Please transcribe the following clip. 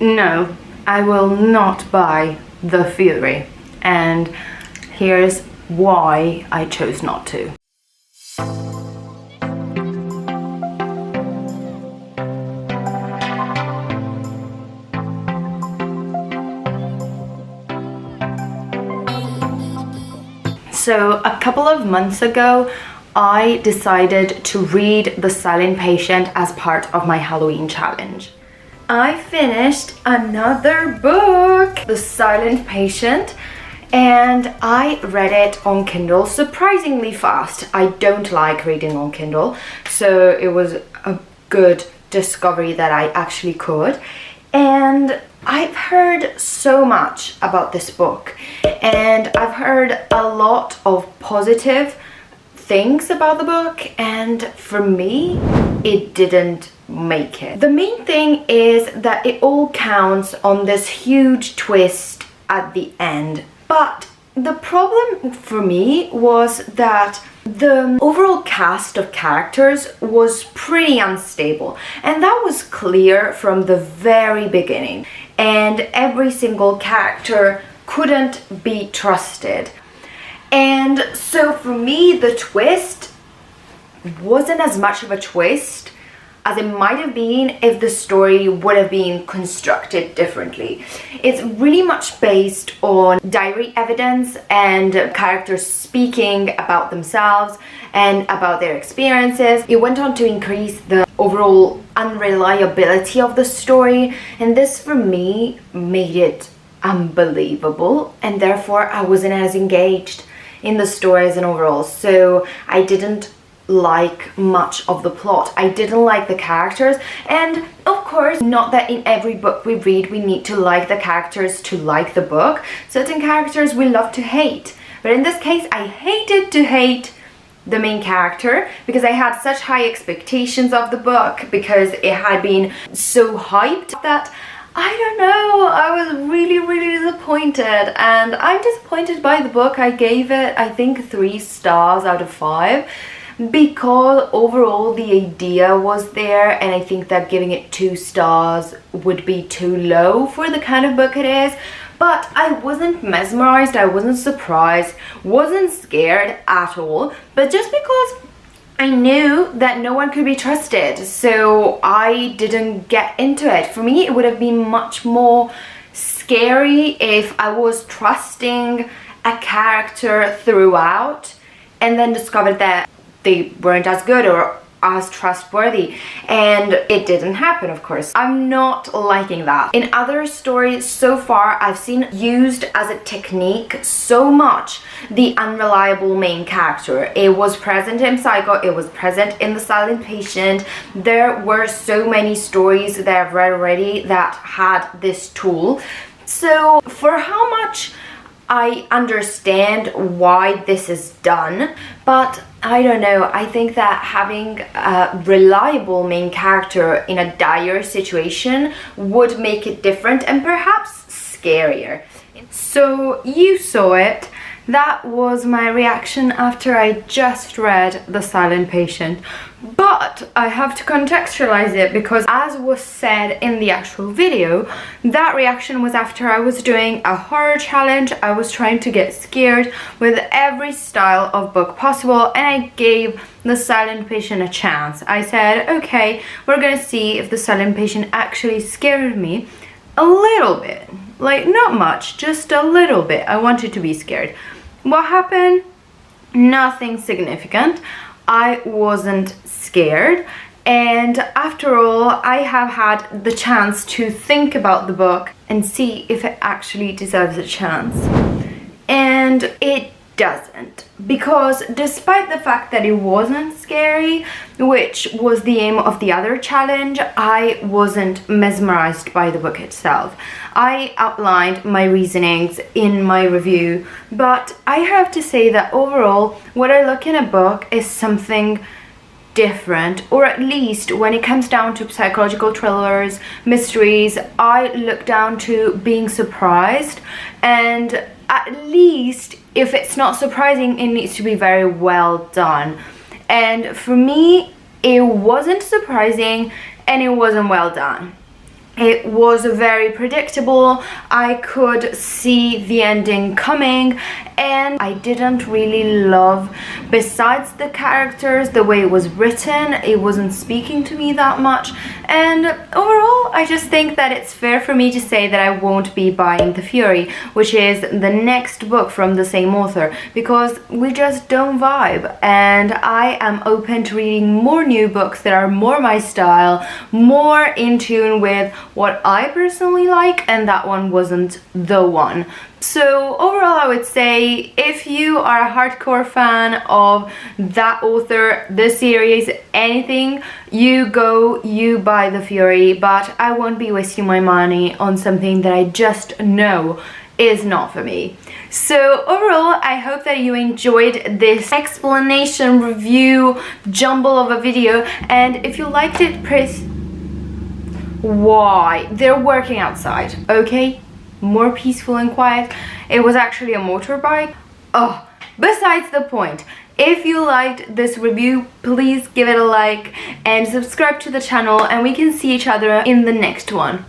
no, I will not buy The Fury, and here's why I chose not to. So a couple of months ago, I decided to read The Silent Patient as part of my Halloween challenge. I finished another book, The Silent Patient, and I read it on Kindle surprisingly fast. I don't like reading on Kindle, so it was a good discovery that I actually could. And I've heard so much about this book, and I've heard a lot of positive things about the book, and for me, it didn't make it. The main thing is that it all counts on this huge twist at the end. But the problem for me was that the overall cast of characters was pretty unstable, and that was clear from the very beginning, and every single character couldn't be trusted. And so for me, the twist wasn't as much of a twist as it might have been if the story would have been constructed differently. It's really much based on diary evidence and characters speaking about themselves and about their experiences. It went on to increase the overall unreliability of the story, and this for me made it unbelievable, and therefore I wasn't as engaged in the story as an overall. So I didn't like much of the plot. I didn't like the characters, and of course, not that in every book we read we need to like the characters to like the book. Certain characters we love to hate, but in this case I hated to hate the main character because I had such high expectations of the book, because it had been so hyped that I don't know, I was really disappointed, and I'm disappointed by the book. I gave it, I think, 3 stars out of 5. Because overall the idea was there, and I think that giving it 2 stars would be too low for the kind of book it is. But I wasn't mesmerized, I wasn't surprised, wasn't scared at all, but just because I knew that no one could be trusted, so I didn't get into it. For me, it would have been much more scary if I was trusting a character throughout and then discovered that they weren't as good or as trustworthy, and it didn't happen, of course. I'm not liking that. In other stories so far, I've seen used as a technique so much the unreliable main character. It was present in Psycho, it was present in The Silent Patient. There were so many stories that I've read already that had this tool. So for how much I understand why this is done, but I don't know, I think that having a reliable main character in a dire situation would make it different and perhaps scarier. So you saw it. That was my reaction after I just read The Silent Patient. But I have to contextualize it because, as was said in the actual video, that reaction was after I was doing a horror challenge. I was trying to get scared with every style of book possible, and I gave The Silent Patient a chance. I said, okay, we're gonna see if The Silent Patient actually scared me a little bit. Like, not much, just a little bit. I wanted to be scared. What happened? Nothing significant. I wasn't scared, and after all, I have had the chance to think about the book and see if it actually deserves a chance. And it doesn't, because despite the fact that it wasn't scary, which was the aim of the other challenge, I wasn't mesmerized by the book itself. I outlined my reasonings in my review, but I have to say that overall, when I look in a book is something different, or at least when it comes down to psychological thrillers, mysteries, I look down to being surprised, and at least if it's not surprising, it needs to be very well done. And for me, it wasn't surprising and it wasn't well done. It was very predictable. I could see the ending coming, and I didn't really love, besides the characters, the way it was written. It wasn't speaking to me that much, and overall I just think that it's fair for me to say that I won't be buying The Fury, which is the next book from the same author, because we just don't vibe, and I am open to reading more new books that are more my style, more in tune with what I personally like, and that one wasn't the one. So overall, I would say if you are a hardcore fan of that author, the series, anything, you buy The Fury, but I won't be wasting my money on something that I just know is not for me. So overall, I hope that you enjoyed this explanation review jumble of a video, and if you liked it, press why they're working outside, okay, more peaceful and quiet. It was actually a motorbike. Oh, besides the point, if you liked this review, please give it a like and subscribe to the channel, and we can see each other in the next one.